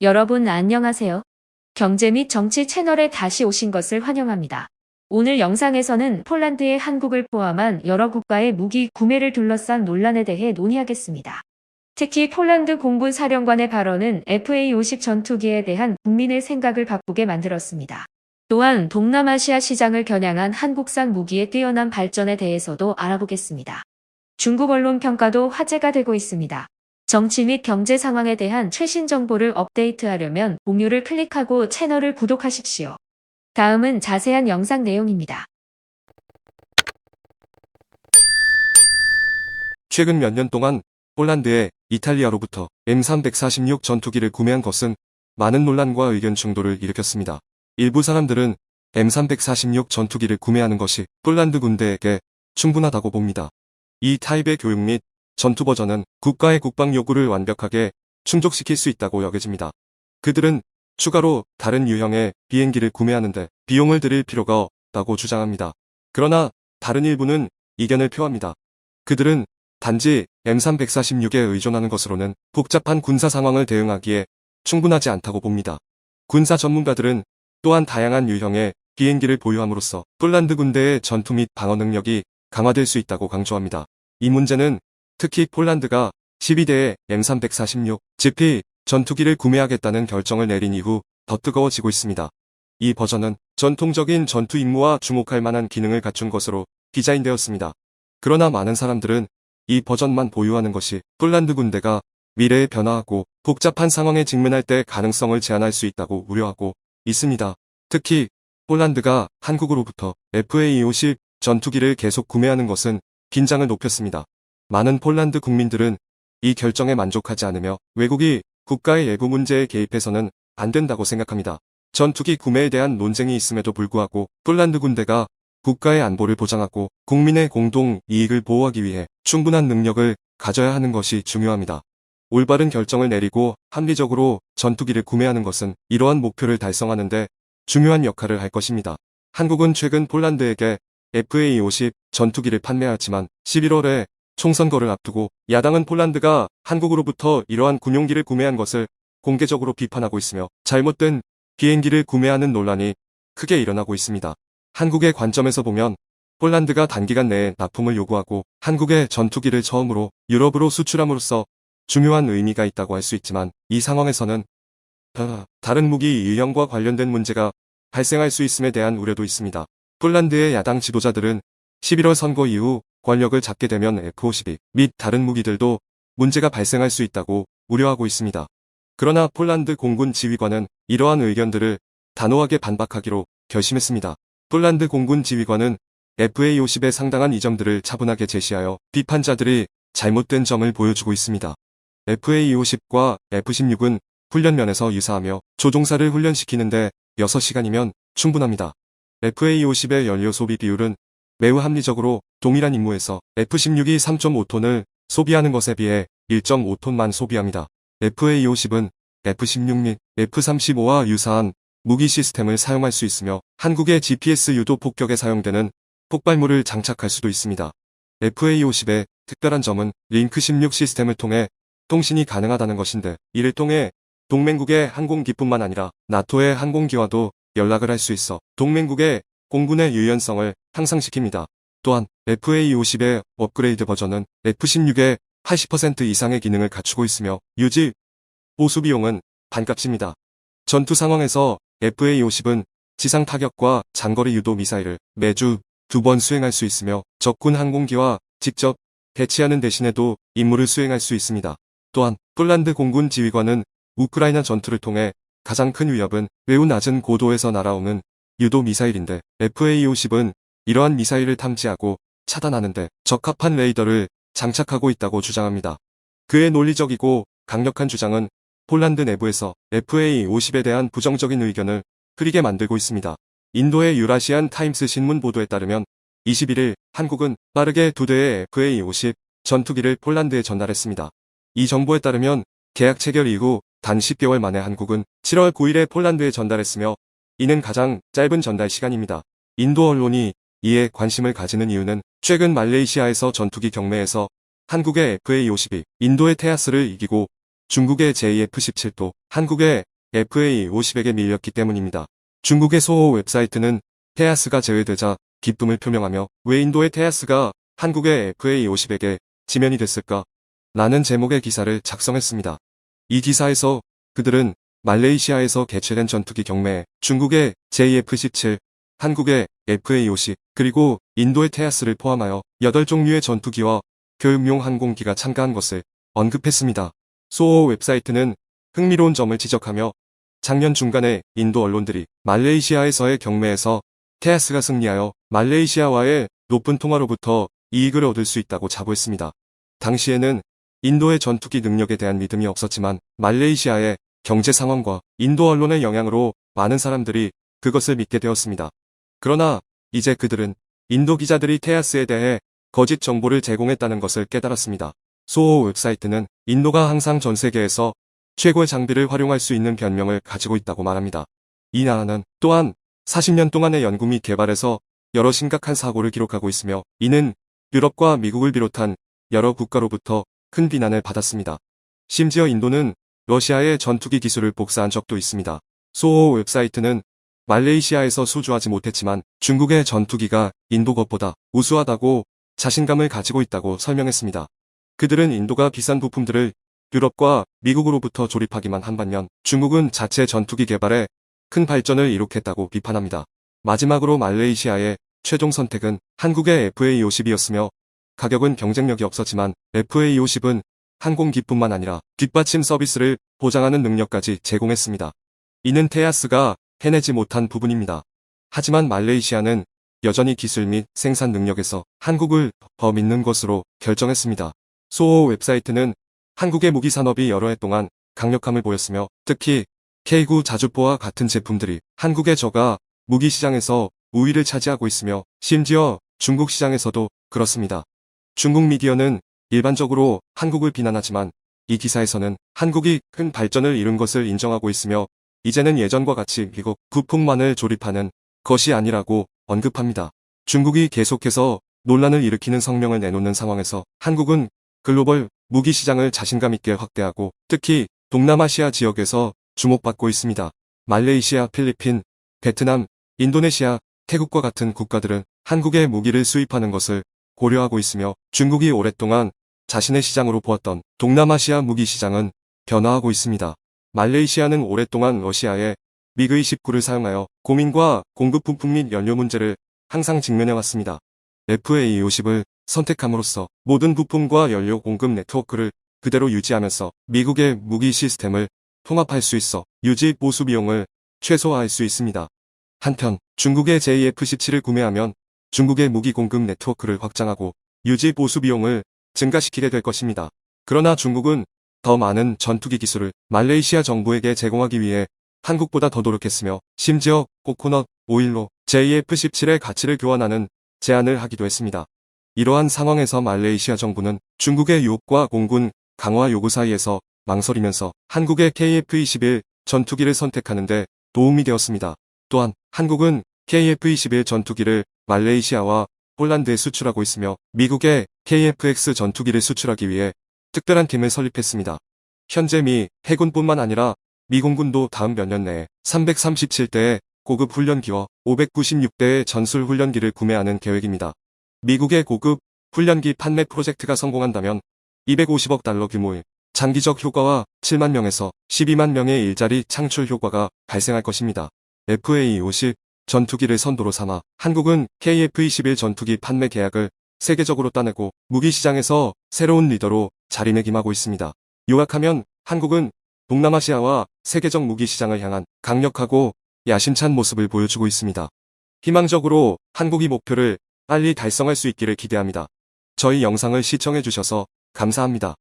여러분 안녕하세요. 경제 및 정치 채널에 다시 오신 것을 환영합니다. 오늘 영상에서는 폴란드의 한국을 포함한 여러 국가의 무기 구매를 둘러싼 논란에 대해 논의하겠습니다. 특히 폴란드 공군 사령관의 발언은 FA-50 전투기에 대한 국민의 생각을 바꾸게 만들었습니다. 또한 동남아시아 시장을 겨냥한 한국산 무기의 뛰어난 발전에 대해서도 알아보겠습니다. 중국 언론 평가도 화제가 되고 있습니다. 정치 및 경제 상황에 대한 최신 정보를 업데이트하려면 공유를 클릭하고 채널을 구독하십시오. 다음은 자세한 영상 내용입니다. 최근 몇 년 동안 폴란드에 이탈리아로부터 M346 전투기를 구매한 것은 많은 논란과 의견 충돌을 일으켰습니다. 일부 사람들은 M346 전투기를 구매하는 것이 폴란드 군대에게 충분하다고 봅니다. 이 타입의 교육 및 전투 버전은 국가의 국방 요구를 완벽하게 충족시킬 수 있다고 여겨집니다. 그들은 추가로 다른 유형의 비행기를 구매하는데 비용을 들일 필요가 없다고 주장합니다. 그러나 다른 일부는 이견을 표합니다. 그들은 단지 M346에 의존하는 것으로는 복잡한 군사 상황을 대응하기에 충분하지 않다고 봅니다. 군사 전문가들은 또한 다양한 유형의 비행기를 보유함으로써 폴란드 군대의 전투 및 방어 능력이 강화될 수 있다고 강조합니다. 이 문제는 특히 폴란드가 12대의 M346 GP 전투기를 구매하겠다는 결정을 내린 이후 더 뜨거워지고 있습니다. 이 버전은 전통적인 전투 임무와 주목할 만한 기능을 갖춘 것으로 디자인되었습니다. 그러나 많은 사람들은 이 버전만 보유하는 것이 폴란드 군대가 미래에 변화하고 복잡한 상황에 직면할 때 가능성을 제한할 수 있다고 우려하고 있습니다. 특히 폴란드가 한국으로부터 FA-50 전투기를 계속 구매하는 것은 긴장을 높였습니다. 많은 폴란드 국민들은 이 결정에 만족하지 않으며 외국이 국가의 내부 문제에 개입해서는 안 된다고 생각합니다. 전투기 구매에 대한 논쟁이 있음에도 불구하고 폴란드 군대가 국가의 안보를 보장하고 국민의 공동 이익을 보호하기 위해 충분한 능력을 가져야 하는 것이 중요합니다. 올바른 결정을 내리고 합리적으로 전투기를 구매하는 것은 이러한 목표를 달성하는 데 중요한 역할을 할 것입니다. 한국은 최근 폴란드에게 FA-50 전투기를 판매하였지만 11월에 총선거를 앞두고 야당은 폴란드가 한국으로부터 이러한 군용기를 구매한 것을 공개적으로 비판하고 있으며 잘못된 비행기를 구매하는 논란이 크게 일어나고 있습니다. 한국의 관점에서 보면 폴란드가 단기간 내에 납품을 요구하고 한국의 전투기를 처음으로 유럽으로 수출함으로써 중요한 의미가 있다고 할 수 있지만 이 상황에서는 다른 무기 유형과 관련된 문제가 발생할 수 있음에 대한 우려도 있습니다. 폴란드의 야당 지도자들은 11월 선거 이후 권력을 잡게 되면 F-52 및 다른 무기들도 문제가 발생할 수 있다고 우려하고 있습니다. 그러나 폴란드 공군 지휘관은 이러한 의견들을 단호하게 반박하기로 결심했습니다. 폴란드 공군 지휘관은 FA-50의 상당한 이점들을 차분하게 제시하여 비판자들이 잘못된 점을 보여주고 있습니다. FA-50과 F-16은 훈련 면에서 유사하며 조종사를 훈련시키는데 6시간이면 충분합니다. FA-50의 연료 소비 비율은 매우 합리적으로 동일한 임무에서 F-16이 3.5톤을 소비하는 것에 비해 1.5톤만 소비합니다. FA-50은 F-16 및 F-35와 유사한 무기 시스템을 사용할 수 있으며 한국의 GPS 유도 폭격에 사용되는 폭발물을 장착할 수도 있습니다. FA-50의 특별한 점은 링크 16 시스템을 통해 통신이 가능하다는 것인데 이를 통해 동맹국의 항공기뿐만 아니라 나토의 항공기와도 연락을 할 수 있어 동맹국의 공군의 유연성을 향상시킵니다. 또한 FA-50의 업그레이드 버전은 F-16의 80% 이상의 기능을 갖추고 있으며 유지, 보수 비용은 반값입니다. 전투 상황에서 FA-50은 지상 타격과 장거리 유도 미사일을 매주 2번 수행할 수 있으며 적군 항공기와 직접 대치하는 대신에도 임무를 수행할 수 있습니다. 또한 폴란드 공군 지휘관은 우크라이나 전투를 통해 가장 큰 위협은 매우 낮은 고도에서 날아오는 유도 미사일인데 FA-50은 이러한 미사일을 탐지하고 차단하는데 적합한 레이더를 장착하고 있다고 주장합니다. 그의 논리적이고 강력한 주장은 폴란드 내부에서 FA-50에 대한 부정적인 의견을 흐리게 만들고 있습니다. 인도의 유라시안 타임스 신문 보도에 따르면 21일 한국은 빠르게 2대의 FA-50 전투기를 폴란드에 전달했습니다. 이 정보에 따르면 계약 체결 이후 단 10개월 만에 한국은 7월 9일에 폴란드에 전달했으며 이는 가장 짧은 전달 시간입니다. 인도 언론이 이에 관심을 가지는 이유는 최근 말레이시아에서 전투기 경매에서 한국의 FA-52, 인도의 테아스를 이기고 중국의 JF-17도 한국의 FA-50에게 밀렸기 때문입니다. 중국의 소호 웹사이트는 테아스가 제외되자 기쁨을 표명하며 왜 인도의 테아스가 한국의 FA-50에게 지면이 됐을까? 라는 제목의 기사를 작성했습니다. 이 기사에서 그들은 말레이시아에서 개최된 전투기 경매에 중국의 JF-17, 한국의 FA-50, 그리고 인도의 테아스를 포함하여 8종류의 전투기와 교육용 항공기가 참가한 것을 언급했습니다. 소호 웹사이트는 흥미로운 점을 지적하며 작년 중간에 인도 언론들이 말레이시아에서의 경매에서 테아스가 승리하여 말레이시아와의 높은 통화로부터 이익을 얻을 수 있다고 자부했습니다. 당시에는 인도의 전투기 능력에 대한 믿음이 없었지만 말레이시아의 경제 상황과 인도 언론의 영향으로 많은 사람들이 그것을 믿게 되었습니다. 그러나 이제 그들은 인도 기자들이 테아스에 대해 거짓 정보를 제공했다는 것을 깨달았습니다. 소호 웹사이트는 인도가 항상 전 세계에서 최고의 장비를 활용할 수 있는 변명을 가지고 있다고 말합니다. 이 나라는 또한 40년 동안의 연구 및 개발에서 여러 심각한 사고를 기록하고 있으며 이는 유럽과 미국을 비롯한 여러 국가로부터 큰 비난을 받았습니다. 심지어 인도는 러시아의 전투기 기술을 복사한 적도 있습니다. 소호 웹사이트는 말레이시아에서 수주하지 못했지만 중국의 전투기가 인도 것보다 우수하다고 자신감을 가지고 있다고 설명했습니다. 그들은 인도가 비싼 부품들을 유럽과 미국으로부터 조립하기만 한 반면 중국은 자체 전투기 개발에 큰 발전을 이룩했다고 비판합니다. 마지막으로 말레이시아의 최종 선택은 한국의 FA-50이었으며 가격은 경쟁력이 없었지만 FA-50은 항공기뿐만 아니라 뒷받침 서비스를 보장하는 능력까지 제공했습니다. 이는 테아스가 해내지 못한 부분입니다. 하지만 말레이시아는 여전히 기술 및 생산 능력에서 한국을 더 믿는 것으로 결정했습니다. 소호 웹사이트는 한국의 무기 산업이 여러 해 동안 강력함을 보였으며 특히 K9 자주포와 같은 제품들이 한국의 저가 무기 시장에서 우위를 차지하고 있으며 심지어 중국 시장에서도 그렇습니다. 중국 미디어는 일반적으로 한국을 비난하지만 이 기사에서는 한국이 큰 발전을 이룬 것을 인정하고 있으며 이제는 예전과 같이 미국 부품만을 조립하는 것이 아니라고 언급합니다. 중국이 계속해서 논란을 일으키는 성명을 내놓는 상황에서 한국은 글로벌 무기 시장을 자신감 있게 확대하고 특히 동남아시아 지역에서 주목받고 있습니다. 말레이시아, 필리핀, 베트남, 인도네시아, 태국과 같은 국가들은 한국의 무기를 수입하는 것을 고려하고 있으며 중국이 오랫동안 자신의 시장으로 보았던 동남아시아 무기 시장은 변화하고 있습니다. 말레이시아는 오랫동안 러시아의 미그-29를 사용하여 고민과 공급 부품 및 연료 문제를 항상 직면해왔습니다. FA-50을 선택함으로써 모든 부품과 연료 공급 네트워크를 그대로 유지하면서 미국의 무기 시스템을 통합할 수 있어 유지 보수 비용을 최소화할 수 있습니다. 한편 중국의 JF-17을 구매하면 중국의 무기 공급 네트워크를 확장하고 유지 보수 비용을 증가시키게 될 것입니다. 그러나 중국은 더 많은 전투기 기술을 말레이시아 정부에게 제공하기 위해 한국보다 더 노력했으며 심지어 코코넛 오일로 JF-17의 가치를 교환하는 제안을 하기도 했습니다. 이러한 상황에서 말레이시아 정부는 중국의 유혹과 공군 강화 요구 사이에서 망설이면서 한국의 KF-21 전투기를 선택하는데 도움이 되었습니다. 또한 한국은 KF-21 전투기를 말레이시아와 폴란드에 수출하고 있으며 미국의 KF-X 전투기를 수출하기 위해 특별한 팀을 설립했습니다. 현재 미 해군뿐만 아니라 미 공군도 다음 몇 년 내에 337대의 고급 훈련기와 596대의 전술 훈련기를 구매하는 계획입니다. 미국의 고급 훈련기 판매 프로젝트가 성공한다면 250억 달러 규모의 장기적 효과와 7만 명에서 12만 명의 일자리 창출 효과가 발생할 것입니다. FA-50 전투기를 선도로 삼아 한국은 KF-21 전투기 판매 계약을 세계적으로 따내고 무기 시장에서 새로운 리더로 자리매김하고 있습니다. 요약하면 한국은 동남아시아와 세계적 무기 시장을 향한 강력하고 야심찬 모습을 보여주고 있습니다. 희망적으로 한국이 목표를 빨리 달성할 수 있기를 기대합니다. 저희 영상을 시청해주셔서 감사합니다.